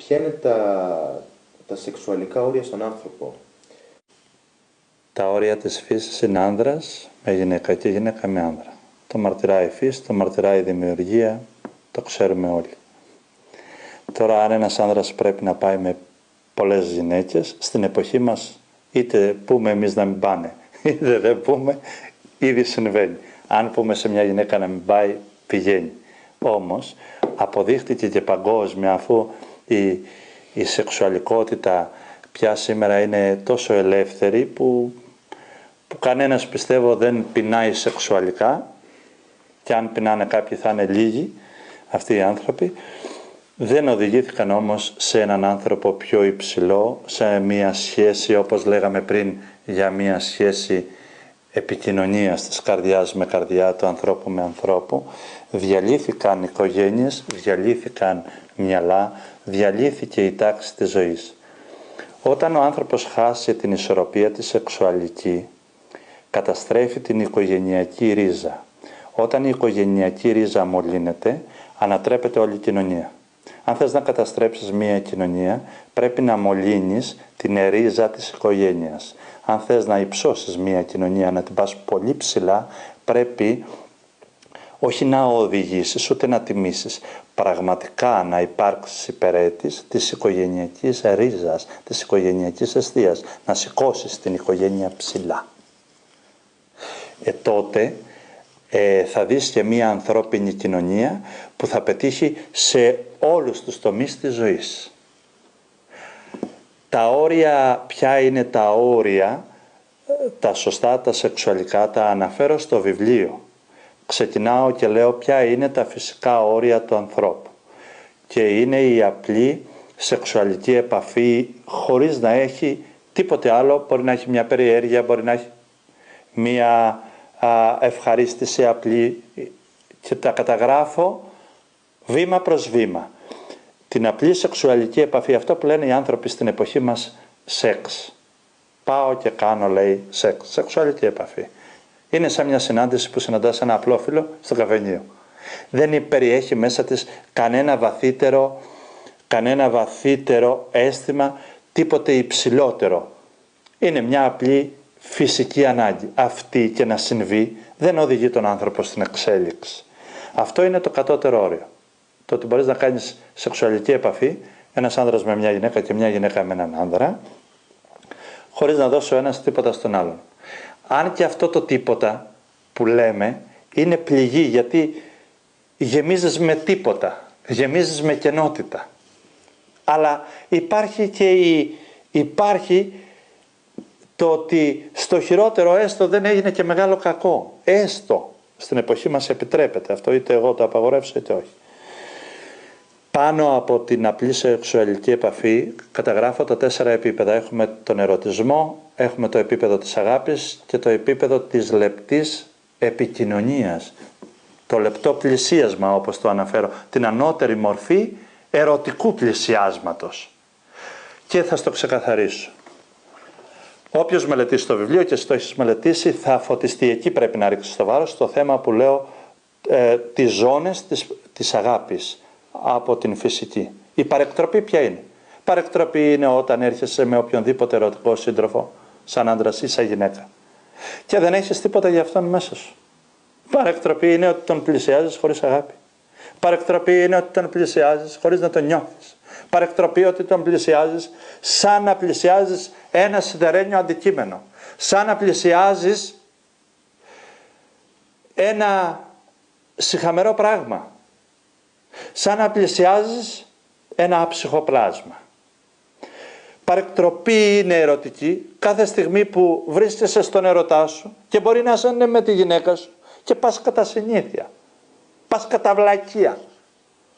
Ποια είναι τα σεξουαλικά όρια στον άνθρωπο? Τα όρια της φύσης είναι άνδρας με γυναίκα και γυναίκα με άνδρα. Το μαρτυράει η φύση, το μαρτυράει η δημιουργία, το ξέρουμε όλοι. Τώρα αν ένας άνδρας πρέπει να πάει με πολλές γυναίκες, στην εποχή μας είτε πούμε εμείς να μην πάνε, είτε δεν πούμε, ήδη συμβαίνει. Αν πούμε σε μια γυναίκα να μην πάει, πηγαίνει. Όμως αποδείχτηκε και παγκόσμια, αφού η σεξουαλικότητα πια σήμερα είναι τόσο ελεύθερη που κανένας πιστεύω δεν πεινάει σεξουαλικά, και αν πεινάνε κάποιοι θα είναι λίγοι αυτοί οι άνθρωποι. Δεν οδηγήθηκαν όμως σε έναν άνθρωπο πιο υψηλό, σε μια σχέση όπως λέγαμε πριν, για μια σχέση επικοινωνίας της καρδιάς με καρδιά, του ανθρώπου με ανθρώπου. Διαλύθηκαν οικογένειες, διαλύθηκαν μυαλά, διαλύθηκε η τάξη της ζωής. Όταν ο άνθρωπος χάσει την ισορροπία της σεξουαλική, καταστρέφει την οικογενειακή ρίζα. Όταν η οικογενειακή ρίζα μολύνεται, ανατρέπεται όλη η κοινωνία. Αν θες να καταστρέψεις μία κοινωνία, πρέπει να μολύνεις την ρίζα της οικογένειας. Αν θες να υψώσεις μία κοινωνία, να την πας πολύ ψηλά, πρέπει όχι να οδηγήσεις, ούτε να τιμήσεις. Πραγματικά να υπάρξεις υπερέτης της οικογενειακής ρίζας, της οικογενειακής αιστείας. Να σηκώσεις την οικογένεια ψηλά. Τότε θα δεις και μία ανθρώπινη κοινωνία που θα πετύχει σε όλους τους τομείς της ζωής. Τα όρια, ποια είναι τα όρια, τα σωστά, τα σεξουαλικά, τα αναφέρω στο βιβλίο. Ξεκινάω και λέω ποια είναι τα φυσικά όρια του ανθρώπου. Και είναι η απλή σεξουαλική επαφή χωρίς να έχει τίποτε άλλο. Μπορεί να έχει μια περιέργεια, μπορεί να έχει μια ευχαρίστηση απλή, και τα καταγράφω βήμα προς βήμα. Την απλή σεξουαλική επαφή, αυτό που λένε οι άνθρωποι στην εποχή μας σεξ. Πάω και κάνω, λέει, σεξ, σεξουαλική επαφή. Είναι σαν μια συνάντηση που συναντάς ένα απλόφιλο στο καφενείο. Δεν περιέχει μέσα της κανένα βαθύτερο αίσθημα, τίποτε υψηλότερο. Είναι μια απλή φυσική ανάγκη. Αυτή και να συμβεί δεν οδηγεί τον άνθρωπο στην εξέλιξη. Αυτό είναι το κατώτερο όριο. Το ότι μπορείς να κάνεις σεξουαλική επαφή, ένας άνδρας με μια γυναίκα και μια γυναίκα με έναν άνδρα, χωρίς να δώσει ο ένας τίποτα στον άλλον. Αν και αυτό το τίποτα που λέμε είναι πληγή, γιατί γεμίζεις με τίποτα, γεμίζεις με κενότητα. Αλλά υπάρχει το ότι στο χειρότερο έστω δεν έγινε και μεγάλο κακό. Έστω στην εποχή μας επιτρέπεται αυτό, είτε εγώ το απαγορεύσω είτε όχι. Πάνω από την απλή σεξουαλική επαφή καταγράφω τα 4 επίπεδα. Έχουμε τον ερωτισμό, έχουμε το επίπεδο της αγάπης και το επίπεδο της λεπτής επικοινωνίας. Το λεπτό πλησίασμα, όπως το αναφέρω, την ανώτερη μορφή ερωτικού πλησιάσματος. Και θα στο ξεκαθαρίσω. Όποιος μελετήσει το βιβλίο και εσύ το έχεις μελετήσει, θα φωτιστεί. Εκεί πρέπει να ρίξεις το βάρος στο θέμα που λέω, τις ζώνες της αγάπης από την φυσική. Η παρεκτροπή ποια είναι? Η παρεκτροπή είναι όταν έρχεσαι με οποιονδήποτε ερωτικό σύντροφο, σαν άντρας ή σαν γυναίκα, και δεν έχεις τίποτα για αυτόν μέσα σου. Παρεκτροπή είναι ότι τον πλησιάζεις χωρίς αγάπη. Παρεκτροπή είναι ότι τον πλησιάζεις χωρίς να τον νιώθεις. Παρεκτροπή ότι τον πλησιάζεις σαν να πλησιάζεις ένα σιδερένιο αντικείμενο. Σαν να πλησιάζεις ένα σιχαμερό πράγμα. Σαν να πλησιάζεις ένα άψυχο πλάσμα. Παρεκτροπή είναι ερωτική κάθε στιγμή που βρίσκεσαι στον ερωτά σου και μπορεί να είσαι με τη γυναίκα σου και πας κατά συνήθεια. Πας κατά βλακεία.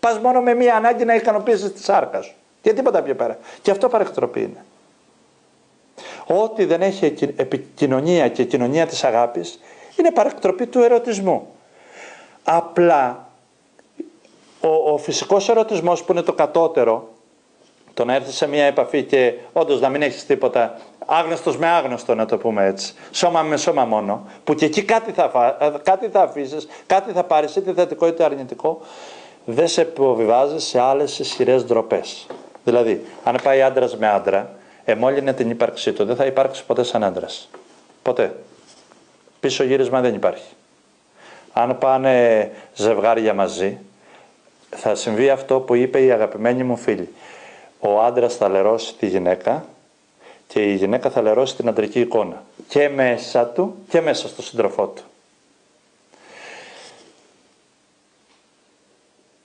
Πας μόνο με μία ανάγκη να ικανοποιήσεις τη σάρκα σου. Και τίποτα πιο πέρα. Και αυτό παρεκτροπή είναι. Ό,τι δεν έχει επικοινωνία και κοινωνία της αγάπης είναι παρεκτροπή του ερωτισμού. Απλά ο φυσικός ερωτισμός που είναι το κατώτερο, το να έρθεις σε μια επαφή και όντως να μην έχεις τίποτα, άγνωστος με άγνωστο να το πούμε έτσι, σώμα με σώμα μόνο, που και εκεί κάτι θα αφήσεις, κάτι θα πάρεις, είτε θετικό είτε αρνητικό, δεν σε υποβιβάζεις σε άλλες ισχυρές ντροπές. Δηλαδή, αν πάει άντρας με άντρα, εμόλυνε την ύπαρξή του, δεν θα υπάρξει ποτέ σαν άντρας. Ποτέ. Πίσω γύρισμα δεν υπάρχει. Αν πάνε ζευγάρια μαζί, θα συμβεί αυτό που είπε η αγαπημένη μου φίλη. Ο άντρας θα λερώσει τη γυναίκα και η γυναίκα θα λερώσει την αντρική εικόνα. Και μέσα του και μέσα στο σύντροφό του.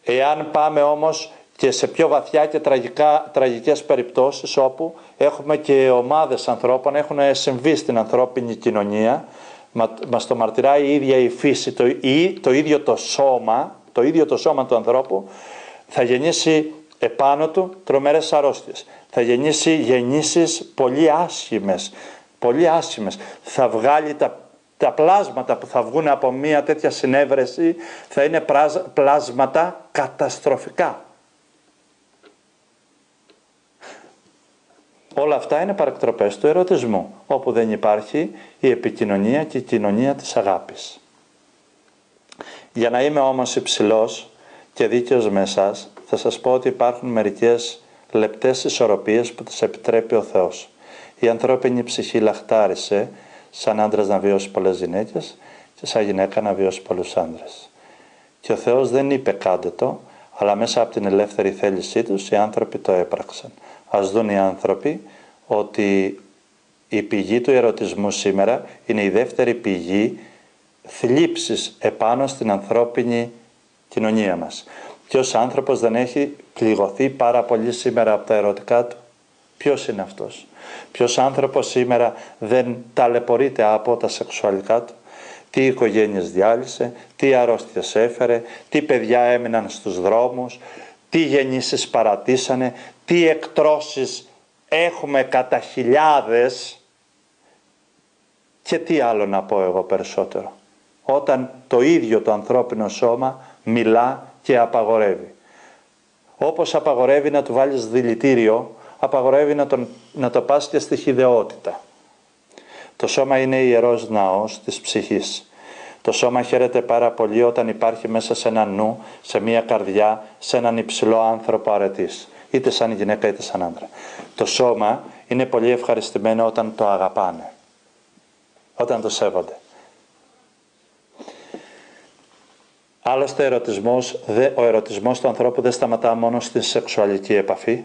Εάν πάμε όμως και σε πιο βαθιά και τραγικές περιπτώσεις όπου έχουμε και ομάδες ανθρώπων, έχουν συμβεί στην ανθρώπινη κοινωνία, μας το μαρτυράει η ίδια η φύση, το ίδιο το σώμα του ανθρώπου θα γεννήσει επάνω του τρομερές αρρώστιες. Θα γεννήσει γεννήσεις πολύ άσχημες. Θα βγάλει τα πλάσματα που θα βγουν από μια τέτοια συνέβρεση, θα είναι πλάσματα καταστροφικά. Όλα αυτά είναι παρεκτροπές του ερωτισμού, όπου δεν υπάρχει η επικοινωνία και η κοινωνία της αγάπης. Για να είμαι όμως υψηλός και δίκαιος με εσάς, θα σας πω ότι υπάρχουν μερικές λεπτές ισορροπίες που τις επιτρέπει ο Θεός. Η ανθρώπινη ψυχή λαχτάρισε σαν άντρας να βιώσει πολλές γυναίκες και σαν γυναίκα να βιώσει πολλούς άντρες. Και ο Θεός δεν είπε κάντε το, αλλά μέσα από την ελεύθερη θέλησή τους οι άνθρωποι το έπραξαν. Ας δουν οι άνθρωποι ότι η πηγή του ερωτισμού σήμερα είναι η δεύτερη πηγή θλίψης επάνω στην ανθρώπινη κοινωνία μας. Ποιος άνθρωπος δεν έχει πληγωθεί πάρα πολύ σήμερα από τα ερωτικά του? Ποιος είναι αυτός? Ποιος άνθρωπος σήμερα δεν ταλαιπωρείται από τα σεξουαλικά του? Τι οικογένειες διάλυσε, τι αρρώστιες έφερε, τι παιδιά έμειναν στους δρόμους, τι γεννήσεις παρατήσανε, τι εκτρώσεις έχουμε κατά χιλιάδες και τι άλλο να πω εγώ περισσότερο. Όταν το ίδιο το ανθρώπινο σώμα μιλά και απαγορεύει. Όπως απαγορεύει να του βάλεις δηλητήριο, απαγορεύει να το πας και στη χυδαιότητα. Το σώμα είναι ιερός ναός της ψυχής. Το σώμα χαίρεται πάρα πολύ όταν υπάρχει μέσα σε ένα νου, σε μία καρδιά, σε έναν υψηλό άνθρωπο αρετής. Είτε σαν γυναίκα είτε σαν άντρα. Το σώμα είναι πολύ ευχαριστημένο όταν το αγαπάνε. Όταν το σέβονται. Άλλωστε ο ερωτισμός του ανθρώπου δεν σταματά μόνο στη σεξουαλική επαφή.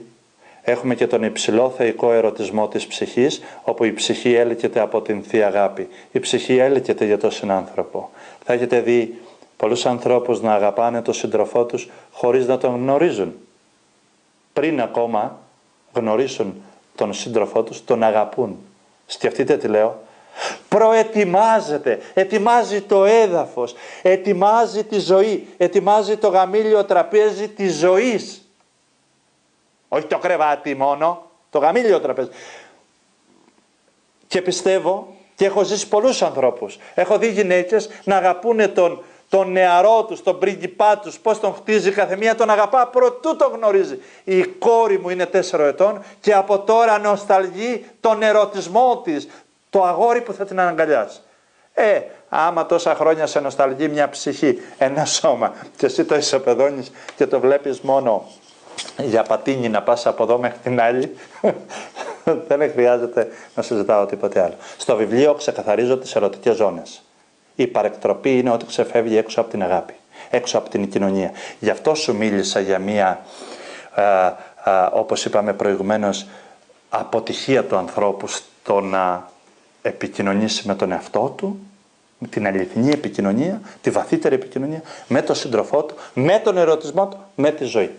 Έχουμε και τον υψηλό θεϊκό ερωτισμό της ψυχής, όπου η ψυχή έλκεται από την Θεία Αγάπη. Η ψυχή έλκεται για τον συνάνθρωπο. Θα έχετε δει πολλούς ανθρώπους να αγαπάνε τον σύντροφό τους χωρίς να τον γνωρίζουν. Πριν ακόμα γνωρίσουν τον σύντροφό τους, τον αγαπούν. Σκεφτείτε τι λέω. Προετοιμάζεται, ετοιμάζει το έδαφος, ετοιμάζει τη ζωή, ετοιμάζει το γαμήλιο τραπέζι της ζωής. Όχι το κρεβάτι μόνο, το γαμήλιο τραπέζι. Και πιστεύω και έχω ζήσει πολλούς ανθρώπους. Έχω δει γυναίκες να αγαπούνε τον νεαρό τους, τον πρίγκιπά τους, πώς τον χτίζει κάθε μία, τον αγαπά προτού τον γνωρίζει. Η κόρη μου είναι 4 ετών και από τώρα νοσταλγεί τον ερωτισμό της, το αγόρι που θα την αναγκαλιάσει. Άμα τόσα χρόνια σε νοσταλγεί μια ψυχή, ένα σώμα και εσύ το ισοπεδώνεις και το βλέπεις μόνο για πατίνι να πας από εδώ μέχρι την άλλη, δεν χρειάζεται να συζητάω τίποτε άλλο. Στο βιβλίο ξεκαθαρίζω τις ερωτικές ζώνες. Η παρεκτροπή είναι ότι ξεφεύγει έξω από την αγάπη, έξω από την κοινωνία. Γι' αυτό σου μίλησα για μια, όπως είπαμε προηγουμένως, αποτυχία του ανθρώπου στο να επικοινωνήσει με τον εαυτό του, με την αληθινή επικοινωνία, τη βαθύτερη επικοινωνία, με τον σύντροφό του, με τον ερωτισμό του, με τη ζωή.